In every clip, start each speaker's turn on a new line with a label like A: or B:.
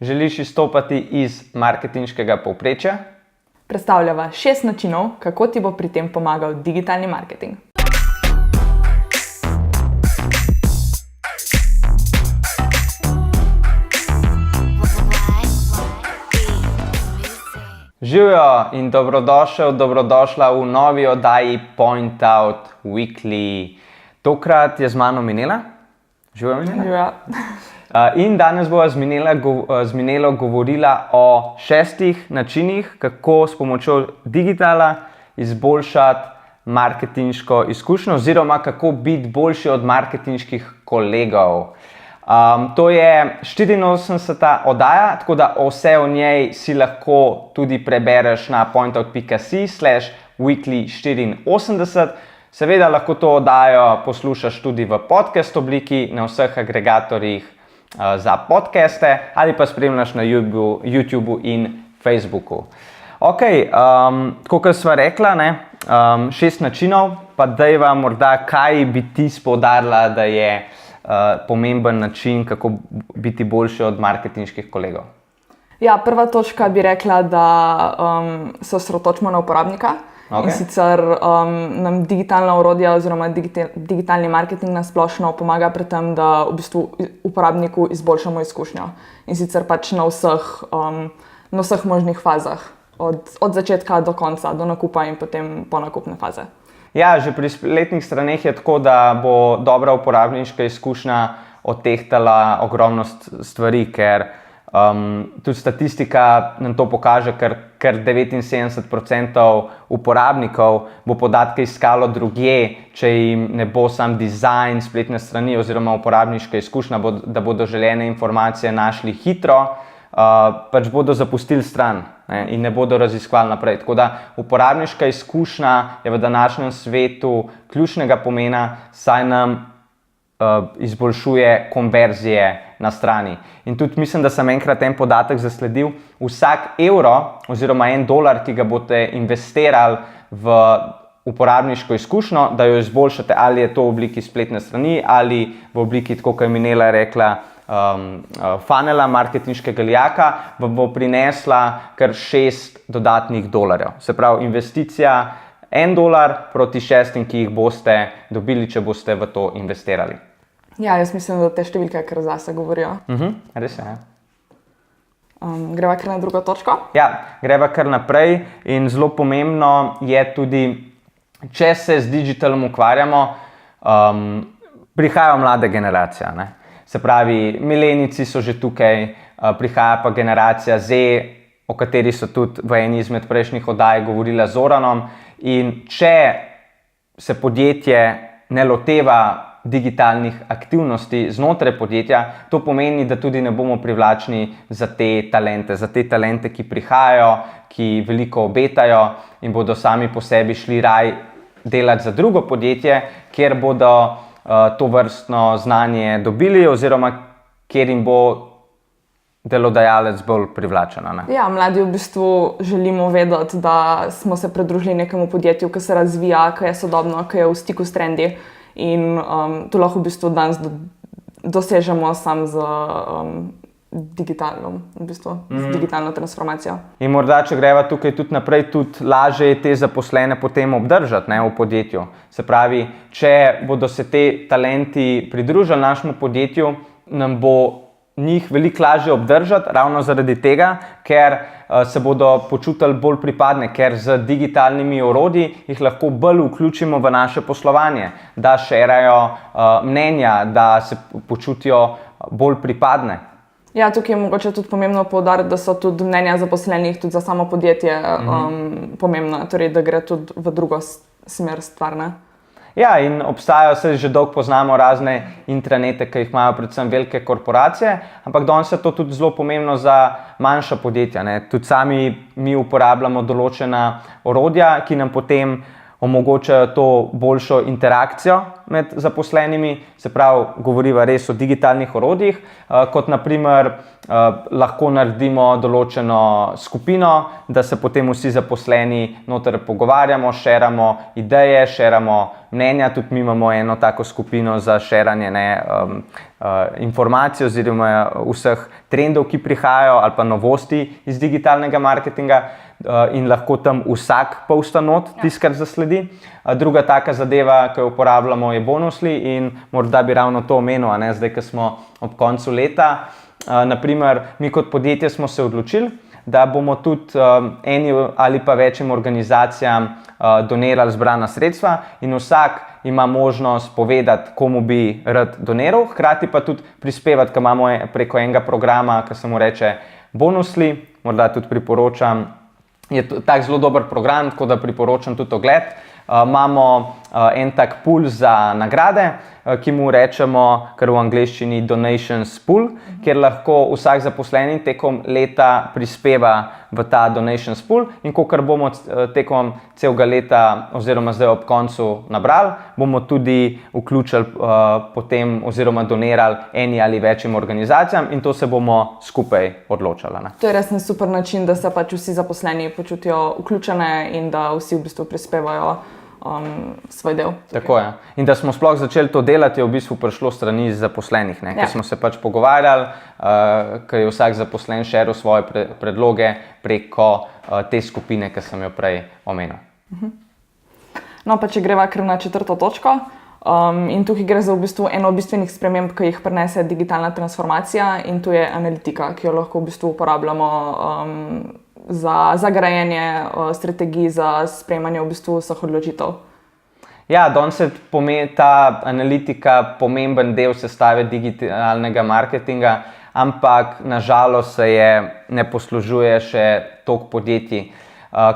A: Želiš izstopati iz marketinškega povprečja?
B: Predstavljava 6 načinov, kako ti bo pri tem pomagal digitalni marketing.
A: Živjo in dobrodošla v novi oddaji Point Out Weekly. Tokrat je z mano Minela. Živjo, Minela.
B: Živjo.
A: In danes bova z Minelo govorila o 6 načinih, kako s pomočjo digitala izboljšati marketinško izkušnjo oziroma kako biti boljši od marketinških kolegov. To je 84. oddaja, tako da vse o njej si lahko tudi prebereš na pointout.si/weekly84. Seveda lahko to oddajo poslušaš tudi v podcast obliki na vseh agregatorjih za podcaste ali pa spremljaš na YouTubeu in Facebooku. Ok, kot sva rekla, 6 načinov, pa dajva morda, kaj bi ti poudarila, da je pomemben način, kako biti boljši od marketinških kolegov.
B: Ja, prva točka bi rekla, da se osredotočimo na uporabnika. Okay. In sicer nam digitalna orodja oziroma digitalni marketing na splošno pomaga pri tem, da v bistvu uporabniku izboljšamo izkušnjo. In sicer pač na vseh možnih fazah, od začetka do konca, do nakupa in potem po nakupne faze.
A: Ja, že pri spletnih straneh je tako, da bo dobra uporabniška izkušnja odtehtala ogromno stvari, ker tudi statistika nam to pokaže, ker 79% uporabnikov bo podatke iskalo drugje, če jim ne bo sam dizajn spletne strani oziroma uporabniška izkušnja, da bodo želene informacije našli hitro, pač bodo zapustili stran in ne bodo raziskovali naprej. Tako da uporabniška izkušnja je v današnjem svetu ključnega pomena, saj nam izboljšuje konverzije na strani. In tudi mislim, da sem enkrat en podatek zasledil, vsak evro oziroma $1, ki ga boste investirali v uporabniško izkušnjo, da jo izboljšate, ali je to v obliki spletne strani ali v obliki, tako kot je Minela rekla, funnela, marketinškega lijaka, vam bo prinesla kar $6 dodatnih. Se pravi, investicija $1 proti 6, ki jih boste dobili, če boste v to investirali.
B: Ja, jaz mislim, da te številke kar zase govorijo.
A: Res je, ja.
B: Greva kar na drugo točko?
A: Ja, greva kar naprej in zelo pomembno je tudi, če se z digitalom ukvarjamo, prihajajo mlade generacije, ne? Se pravi, milenijci so že tukaj, prihaja pa generacija Z, o kateri so tudi v eni izmed prejšnjih oddaj govorila z Zoranom. In če se podjetje ne loteva digitalnih aktivnosti znotraj podjetja, to pomeni, da tudi ne bomo privlačni za te talente, ki prihajajo, ki veliko obetajo in bodo sami po sebi šli raj delati za drugo podjetje, kjer bodo to vrstno znanje dobili oziroma kjer jim bo delodajalec bolj privlačen.
B: Ja, mladi v bistvu želimo vedeti, da smo se pridružili nekemu podjetju, ki se razvija, ki je sodobno, ki je v stiku s trendi. In to lahko v bistvu danes dosežemo sam z digitalno transformacijo.
A: In morda, če greva tukaj tudi naprej, tudi lažje je te zaposlene potem obdržati v podjetju. Se pravi, če bodo se te talenti pridružili našemu podjetju, nam bo njih veliko lažje obdržati, ravno zaradi tega, ker se bodo počutili bolj pripadne, ker z digitalnimi orodji jih lahko bolj vključimo v naše poslovanje, da šerajo mnenja, da se počutijo bolj pripadne.
B: Ja, tukaj je mogoče tudi pomembno poudariti, da so tudi mnenja zaposlenih tudi za samo podjetje pomembna, torej da gre tudi v drugo smer stvar.
A: Ja, in obstajajo, se že dolgo poznamo razne intranete, ki jih imajo predvsem velike korporacije, ampak danes je to tudi zelo pomembno za manjša podjetja. Tudi sami mi uporabljamo določena orodja, ki nam potem omogočajo to boljšo interakcijo med zaposlenimi, se pravi, govoriva res o digitalnih orodjih, kot naprimer lahko naredimo določeno skupino, da se potem vsi zaposleni noter pogovarjamo, šeramo ideje, šeramo mnenja, tudi mi imamo eno tako skupino za šeranje informacij oziroma vseh trendov, ki prihajajo ali pa novosti iz digitalnega marketinga in lahko tam vsak posta not tisto, kar zasledi. Druga taka zadeva, ki jo uporabljamo, je Bonusly in morda bi ravno to omenil, zdaj, ko smo ob koncu leta. Naprimer, mi kot podjetje smo se odločili, da bomo tudi eni ali pa večjim organizacijam donirali zbrana sredstva in vsak ima možnost povedati, komu bi rad doniral, hkrati pa tudi prispevati, ker imamo preko enega programa, ki se mu reče Bonusly, morda tudi priporočam, je tak zelo dober program, tako da priporočam tudi ogled. Imamo en tak pool za nagrade, ki mu rečemo, kar v angleščini donations pool, kjer lahko vsak zaposleni tekom leta prispeva v ta donations pool in kolikor bomo tekom celega leta oziroma zdaj ob koncu nabrali, bomo tudi vključili potem oziroma donirali eni ali večjim organizacijam in to se bomo skupaj odločali.
B: To je res super način, da se pač vsi zaposleni počutijo vključene in da vsi v bistvu prispevajo svoj del.
A: Tako je. In da smo sploh začeli to delati, je v bistvu prišlo strani zaposlenih, ker smo se pač pogovarjali, ker je vsak zaposlen šeril svoje predloge preko te skupine, ki sem jo prej omenil.
B: No, pa če greva kar na 4. točko, in tukaj gre za v bistvu eno od bistvenih sprememb, ki jih prinese digitalna transformacija in to je analitika, ki jo lahko v bistvu uporabljamo za grajenje strategij, za sprejemanje v bistvu vseh odločitev.
A: Ja, danes je ta analitika pomemben del sestave digitalnega marketinga, ampak nažalost se je ne poslužuje še toliko podjetij.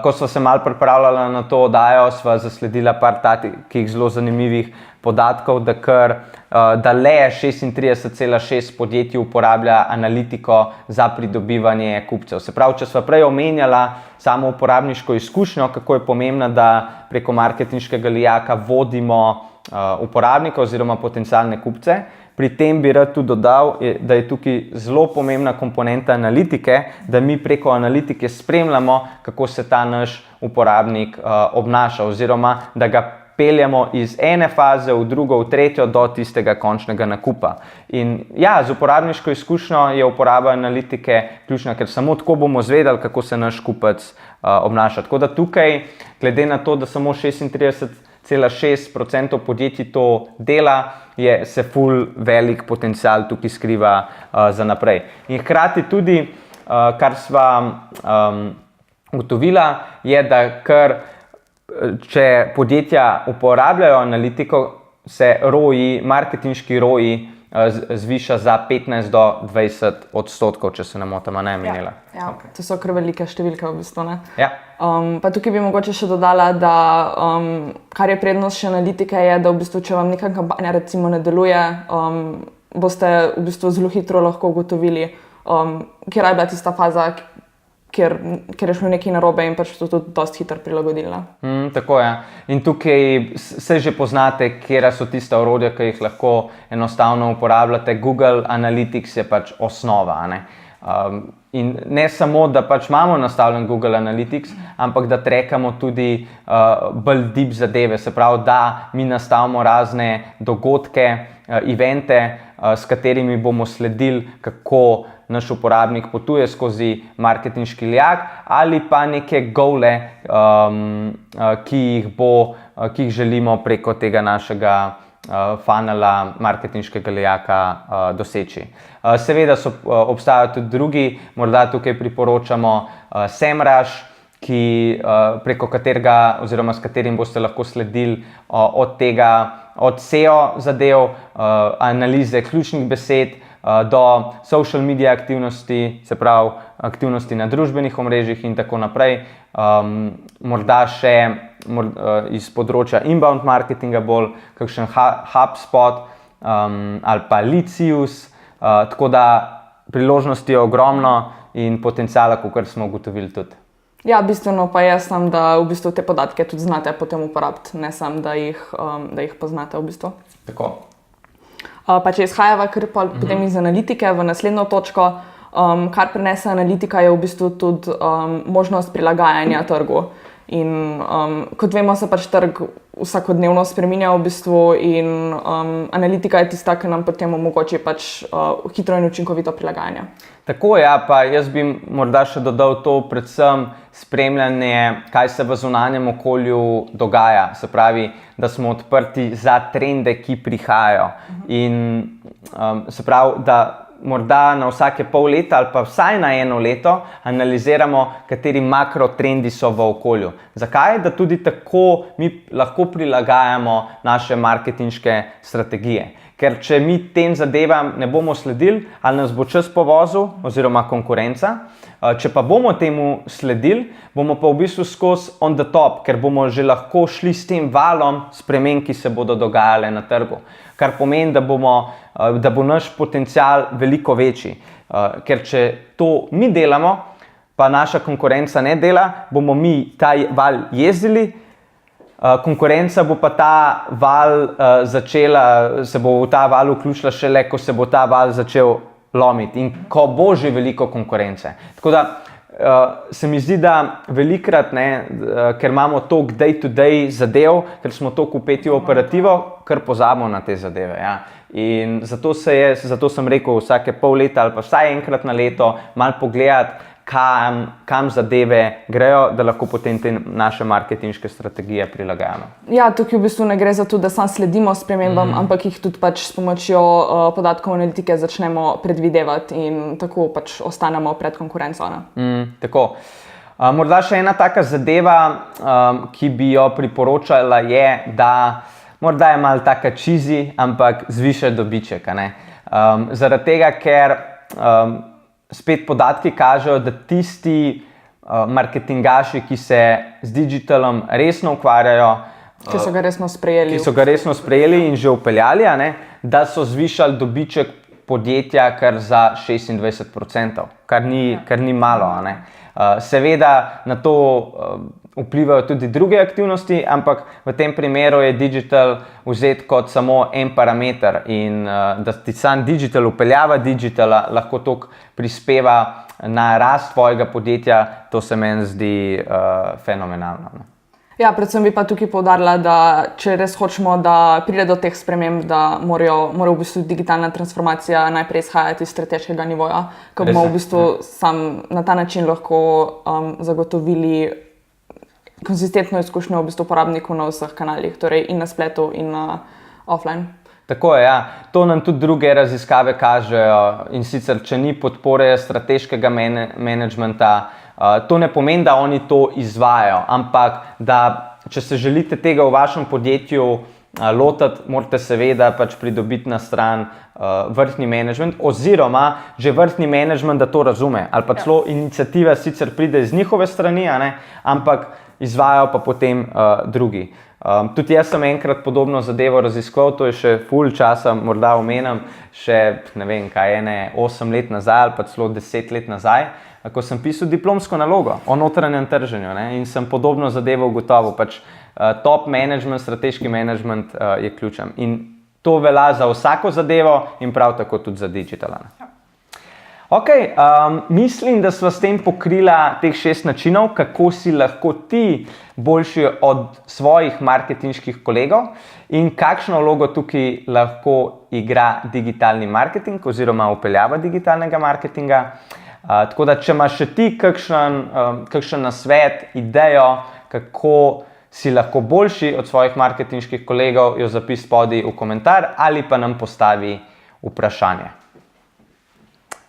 A: Ko smo se malo pripravljali na to oddajo, sva zasledila par takih zelo zanimivih podatkov, da le 36,6 podjetij uporablja analitiko za pridobivanje kupcev. Se pravi, če sva prej omenjala samo uporabniško izkušnjo, kako je pomembno, da preko marketinškega lijaka vodimo uporabnika oziroma potencialne kupce, pri tem bi rad tudi dodal, da je tukaj zelo pomembna komponenta analitike, da mi preko analitike spremljamo, kako se ta naš uporabnik obnaša oziroma da ga peljemo iz ene faze v drugo, v tretjo do tistega končnega nakupa. In ja, z uporabniško izkušnjo je uporaba analitike ključna, ker samo tako bomo zvedeli, kako se naš kupec obnaša. Tako da tukaj, glede na to, da samo 36,6% podjetij to dela, se ful velik potencial tukaj skriva za naprej. In hkrati tudi, kar sva ugotovila, je, da če podjetja uporabljajo analitiko, se marketinški ROI zviša za 15 do 20%, če se ne motim, menila.
B: Ja, to so kar velike številke v bistvu.
A: Ja.
B: Pa tukaj bi mogoče še dodala, da kar je prednost še analitike, je, da v bistvu, če vam neka kampanja recimo ne deluje, boste v bistvu zelo hitro lahko ugotovili, kjer je bila tista faza, ker je šlo nekaj narobe in pač to tudi dosti hitro prilagodila.
A: Tako je. In tukaj se že poznate, kjera so tista orodja, ki jih lahko enostavno uporabljate. Google Analytics je pač osnova. In ne samo, da pač imamo nastavljen Google Analytics, ampak da trackamo tudi bolj deep zadeve. Se pravi, da mi nastavimo razne dogodke, evente, s katerimi bomo sledili, kako naš uporabnik potuje skozi marketinški lijak ali pa neke gole, ki jih želimo preko tega našega funnela marketinškega lijaka doseči. Seveda obstajajo tudi drugi, morda tukaj priporočamo SEMrush, preko katerega oziroma s katerim boste lahko sledili od SEO zadev, analize ključnih besed, do social media aktivnosti, se pravi aktivnosti na družbenih omrežjih in tako naprej. Morda še iz področja inbound marketinga bolj kakšen HubSpot ali pa Licius. Tako da priložnosti je ogromno in potenciala, kakor smo ugotovili tudi.
B: Ja, bistveno pa je sam, da v bistvu te podatke tudi znate potem uporabiti, ne samo, da jih poznate v bistvu.
A: Tako.
B: Pa če izhajava potem iz analitike v naslednjo točko, kar prinese analitika, je v bistvu tudi možnost prilagajanja trgu. In kot vemo, se pač trg vsakodnevno spreminja v bistvu in analitika je tista, ki nam potem omogoči pač hitro in učinkovito prilagajanje.
A: Tako je, pa jaz bi morda še dodal to predvsem spremljanje, kaj se v zunanjem okolju dogaja. Se pravi, da smo odprti za trende, ki prihajajo. In se pravi, da morda na vsake pol leta ali pa vsaj na eno leto analiziramo, kateri makrotrendi so v okolju. Zakaj? Da tudi tako mi lahko prilagajamo naše marketinške strategije. Ker če mi tem zadevam ne bomo sledili, ali nas bo čas povozil oziroma konkurenca, če pa bomo temu sledili, bomo pa v bistvu skozi on the top, ker bomo že lahko šli s tem valom sprememb, ki se bodo dogajale na trgu. Kar pomeni, da bo naš potencial veliko večji. Ker če to mi delamo, pa naša konkurenca ne dela, bomo mi ta val jezdili, konkurenca bo pa ta val se bo v ta val vključila šele, ko se bo ta val začel lomiti in ko bo že veliko konkurence. Tako da se mi zdi, da velikrat, ker imamo toliko day-to-day zadev, ker smo toliko vpeti v operativo, kar pozabimo na te zadeve. Ja. In zato sem rekel, vsake pol leta ali pa vsaj enkrat na leto malo pogledati, kam zadeve grejo, da lahko potem te naše marketinške strategije prilagajamo.
B: Ja, tukaj v bistvu ne gre za to, da samo sledimo spremembam, ampak jih tudi pač s pomočjo podatkov analitike začnemo predvidevati in tako pač ostanemo pred konkurenco.
A: Tako. Morda še ena taka zadeva, ki bi jo priporočala, je, da morda je malo taka cheesy, ampak zviša dobiček. Zaradi tega, ker spet podatki kažejo, da tisti marketingaši, ki se z digitalom resno ukvarjajo,
B: ki so ga resno sprejeli
A: in že vpeljali, da so zvišali dobiček podjetja kar za 26%, kar ni malo. Seveda na to vplivajo tudi druge aktivnosti, ampak v tem primeru je digital vzet kot samo en parameter in da ti sam digital, vpeljava digitala lahko toliko prispeva na rast tvojega podjetja, to se meni zdi fenomenalno.
B: Ja, predvsem bi pa tukaj poudarila, da če res hočemo, da pride do teh sprememb, da mora v bistvu digitalna transformacija najprej izhajati iz strateškega nivoja, ko bomo v bistvu sam na ta način lahko zagotovili konsistentno izkušnjo v bistvu uporabnikov na vseh kanalih, torej in na spletu in na offline.
A: Tako je, ja. To nam tudi druge raziskave kažejo in sicer, če ni podpore strateškega menedžmenta, to ne pomeni, da oni to izvajajo, ampak da če se želite tega v vašem podjetju lotiti, morate seveda pač pridobiti na stran vrhni menedžment oziroma že vrhni menedžment, da to razume. Ali pa celo iniciativa sicer pride iz njihove strani, ampak izvajajo pa potem drugi. Tudi jaz sem enkrat podobno zadevo raziskoval, to je še ful časa, morda omenim, še ne vem kaj, 8 let nazaj ali pa celo 10 let nazaj, ko sem pisal diplomsko nalogo o notranjem trženju in sem podobno zadevo ugotovil, pač top management, strateški management je ključen in to velja za vsako zadevo in prav tako tudi za digital. Ok, mislim, da sva s tem pokrila teh 6 načinov, kako si lahko ti boljši od svojih marketinških kolegov in kakšno vlogo tukaj lahko igra digitalni marketing oziroma vpeljava digitalnega marketinga. Tako da, če imaš še ti kakšen nasvet, idejo, kako si lahko boljši od svojih marketinških kolegov, jo zapis spodaj v komentar ali pa nam postavi vprašanje.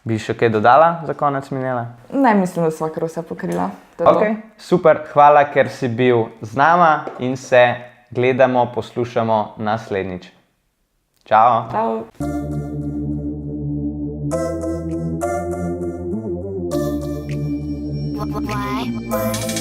A: Bi še kaj dodala za konec, Minela?
B: Ne, mislim, da sva kar vse pokrila.
A: Ok, super, hvala, ker si bil z nama in se gledamo, poslušamo naslednjič. Čau!
B: Čau!
C: Why?